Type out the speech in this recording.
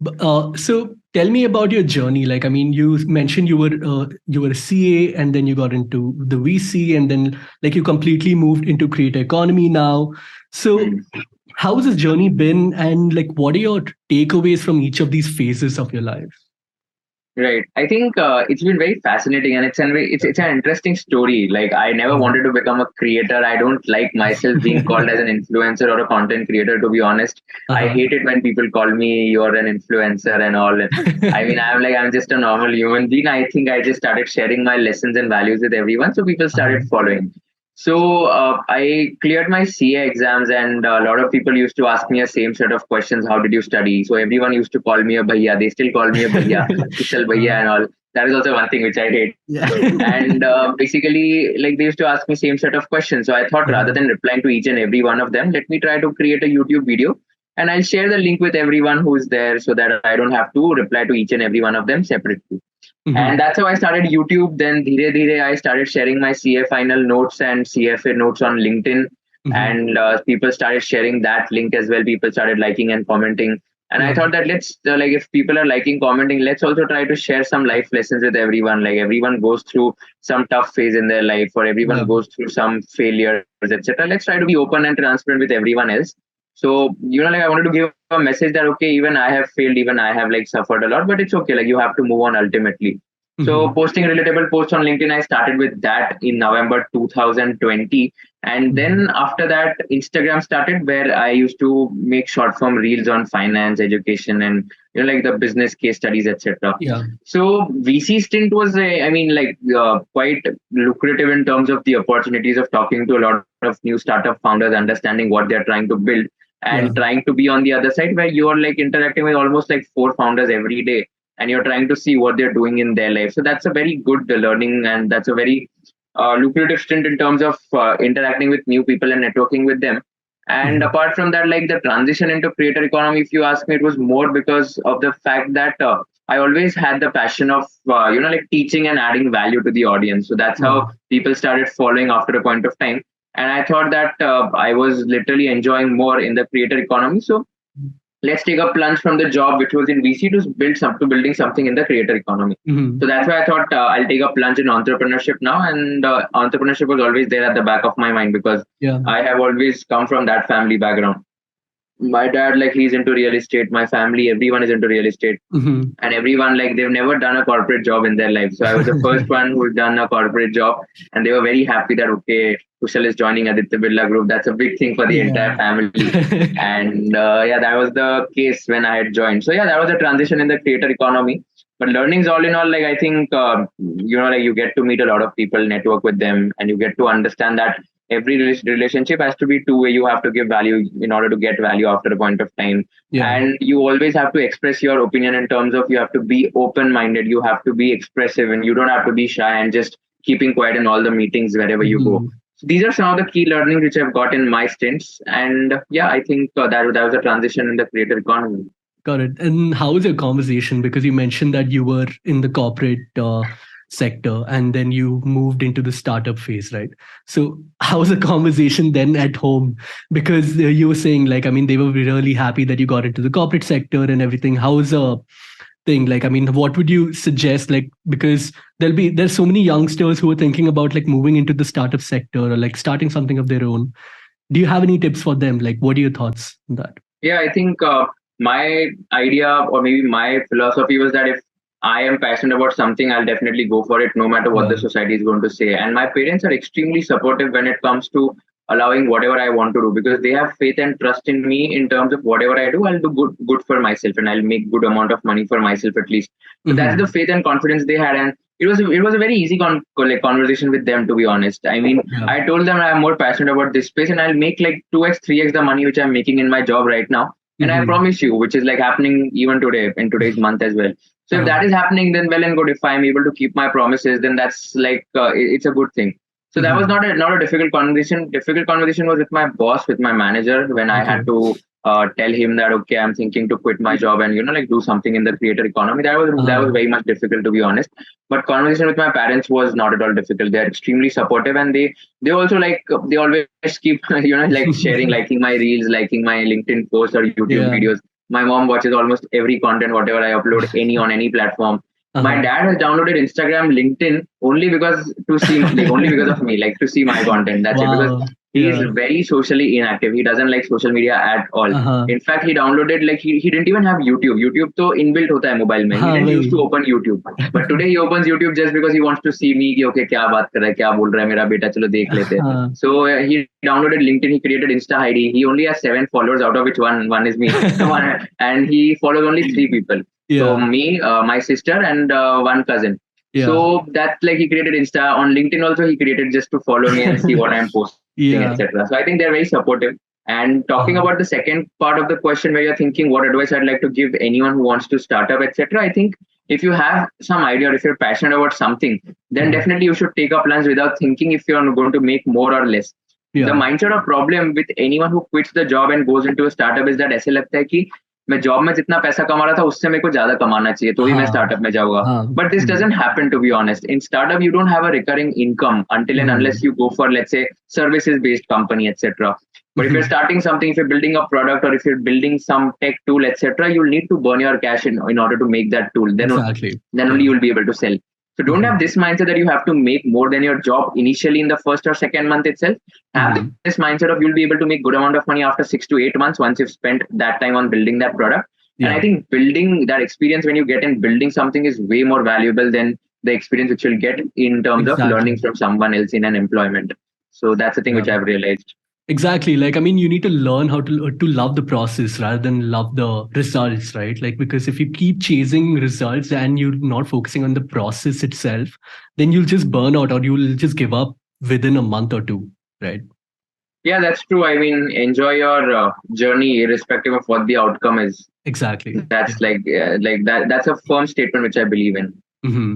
So tell me about your journey. Like, I mean, you mentioned you were a CA, and then you got into the VC, and then like you completely moved into creator economy now. So Hmm. how has this journey been, and like what are your takeaways from each of these phases of your life? Right. I think it's been very fascinating, and it's an interesting story. Like I never wanted to become a creator. I don't like myself being called as an influencer or a content creator. To be honest, I Uh-huh. hate it when people call me you're an influencer and all. I mean, I'm just a normal human being. I think I just started sharing my lessons and values with everyone, so people started Uh-huh. following. So I cleared my CA exams, and a lot of people used to ask me the same set of questions. How did you study? So everyone used to call me a bhaiya. They still call me a bhaiya, Kushal Uh, Bhaiya and all. That is also one thing which I hate. yeah. And basically, like they used to ask me same set of questions. So I thought rather Uh-huh. than replying to each and every one of them, let me try to create a YouTube video, and I'll share the link with everyone who's there so that I don't have to reply to each and every one of them separately. And Mhm. that's how I started YouTube. Then dheere dheere I started sharing my CA final notes and CFA notes on LinkedIn, Mhm. and people started sharing that link as well. People started liking and commenting, and I Yeah. thought that let's like if people are liking, commenting, let's also try to share some life lessons with everyone. Like everyone goes through some tough phase in their life, or everyone Yeah. goes through some failures, etc. Let's try to be open and transparent with everyone else. So like I wanted to give a message that okay, even I have failed, even I have like suffered a lot, but it's okay. Like you have to move on ultimately. So Mhm. posting relatable posts on LinkedIn, I started with that in November 2020. And Mhm. then after that, Instagram started where I used to make short form reels on finance, education, and like the business case studies, etc. Yeah. So VC stint was, I mean, like quite lucrative in terms of the opportunities of talking to a lot of new startup founders, understanding what they're trying to build, and Yeah. trying to be on the other side where you're like interacting with almost like four founders every day, and you're trying to see what they're doing in their life. So that's a very good learning, and that's a very lucrative stint in terms of interacting with new people and networking with them. And Mhm. apart from that, like the transition into creator economy, if you ask me, it was more because of the fact that I always had the passion of like teaching and adding value to the audience. So that's Yeah. how people started following after a point of time. And I thought that I was literally enjoying more in the creator economy. So let's take a plunge from the job which was in VC to building something in the creator economy. So Mhm. that's why I thought I'll take a plunge in entrepreneurship now, and entrepreneurship was always there at the back of my mind because Yeah. I have always come from that family background. My dad, like he's into real estate. My family, everyone is into real estate, Mhm. and everyone like they've never done a corporate job in their life. So I was the first one who's done a corporate job, and they were very happy that okay, Kushal is joining Aditya Birla Group. That's a big thing for the entire Yeah. family. And yeah, that was the case when I had joined. So yeah, that was a transition in the creator economy. But learnings all in all, like I think like you get to meet a lot of people, network with them, and you get to understand that every relationship has to be two-way. You have to give value in order to get value after a point of time, Yeah. and you always have to express your opinion in terms of you have to be open-minded, you have to be expressive, and you don't have to be shy and just keeping quiet in all the meetings wherever you go. Mhm. So these are some of the key learnings which I've got in my stints, and yeah, I think that was a transition in the creator economy. Got it. And how was your conversation? Because you mentioned that you were in the corporate sector and then you moved into the startup phase, right? So, how was the conversation then at home? Because you were saying, like, I mean, they were really happy that you got into the corporate sector and everything. How was a thing? Like, I mean, what would you suggest? Like, because there's so many youngsters who are thinking about like moving into the startup sector or like starting something of their own. Do you have any tips for them? Like, what are your thoughts on that? Yeah, I think my idea or maybe my philosophy was that if I am passionate about something, I'll definitely go for it, no matter what Yeah. the society is going to say. And my parents are extremely supportive when it comes to allowing whatever I want to do because they have faith and trust in me in terms of whatever I do, I'll do good for myself and I'll make good amount of money for myself at least. So that's the Hmm. faith and confidence they had, and it was a very easy like conversation with them, to be honest. I mean, Yeah. I told them I'm more passionate about this space and I'll make like 2x, 3x the money which I'm making in my job right now. And I Hmm. promise you, which is like happening even today, in today's month as well. So if Uh-huh. that is happening, then well and good. If I'm able to keep my promises, then that's like it's a good thing. So that was Hmm. not a difficult conversation. Difficult conversation was with my boss, with my manager, when I had Okay. to tell him that okay, I'm thinking to quit my job and like do something in the creator economy. That was Uh-huh. very much difficult, to be honest. But conversation with my parents was not at all difficult. They're extremely supportive, and they also like they always keep like sharing, liking my reels, liking my LinkedIn posts or YouTube Yeah. videos. My mom watches almost every content, whatever I upload any on any platform. My Uh-huh. dad has downloaded Instagram, LinkedIn only because to see, like only because of me, like to see my content. That's it. Because Wow. he is Yeah. very socially inactive. He doesn't like social media at all. Uh-huh. In fact, he downloaded, like he didn't even have YouTube. YouTube to inbuilt hota hai mobile mein. He हाँ didn't used वही. to open YouTube. But today he opens YouTube just because he wants to see me कि okay क्या बात कर रहा है, क्या बोल रहा है मेरा बेटा, चलो देख लेते हैं. हाँ. So he downloaded LinkedIn. He created Insta ID. He only has 7 followers, out of which one is me. And he follows only 3 people. So Yeah. me, my sister, and one cousin. So Yeah. that's like he created Insta. On LinkedIn also he created just to follow me and see what I'm posting, Yeah. etc. So I think they're very supportive. And talking Uh-huh. about the second part of the question, where you're thinking what advice I'd like to give anyone who wants to start up, etc. I think if you have some idea, or if you're passionate about something, then Mhm. definitely you should take up plans without thinking if you're going to make more or less. The Yeah. mindset or problem with anyone who quits the job and goes into a startup is that ऐसे लगता है कि मैं job में जितना पैसा कमा रहा था उससे मेरे को ज्यादा कमाना चाहिए तो ही मैं हाँ. स्टार्टअप में जाऊंगा. हाँ. But this Mhm. doesn't happen, to be honest. In startup, you don't have a recurring income until and unless Mhm. you go for, let's say, services based company, etc. But if you're Mhm. starting something, if you're building a product, or if you're building some tech tool, etc., you'll need to burn your cash in order to make that tool. Exactly. Then only Yeah. you'll be able to sell. So don't have Mhm. this mindset that you have to make more than your job initially in the first or second month itself. Have Mhm. this mindset of you'll be able to make good amount of money after 6 to 8 months once you've spent that time on building that product. And I Yeah. think building that experience when you get in building something is way more valuable than the experience which you'll get in terms of learning Exactly. from someone else in an employment. So that's the thing Yeah. which I've realized. Exactly. Like, I mean, you need to learn how to love the process rather than love the results, right? Like, because if you keep chasing results and you're not focusing on the process itself, then you'll just burn out or you'll just give up within a month or two, right? Yeah, that's true. I mean, enjoy your journey irrespective of what the outcome is. Exactly. That's Yeah. like that. That's a firm statement which I believe in. Hmm.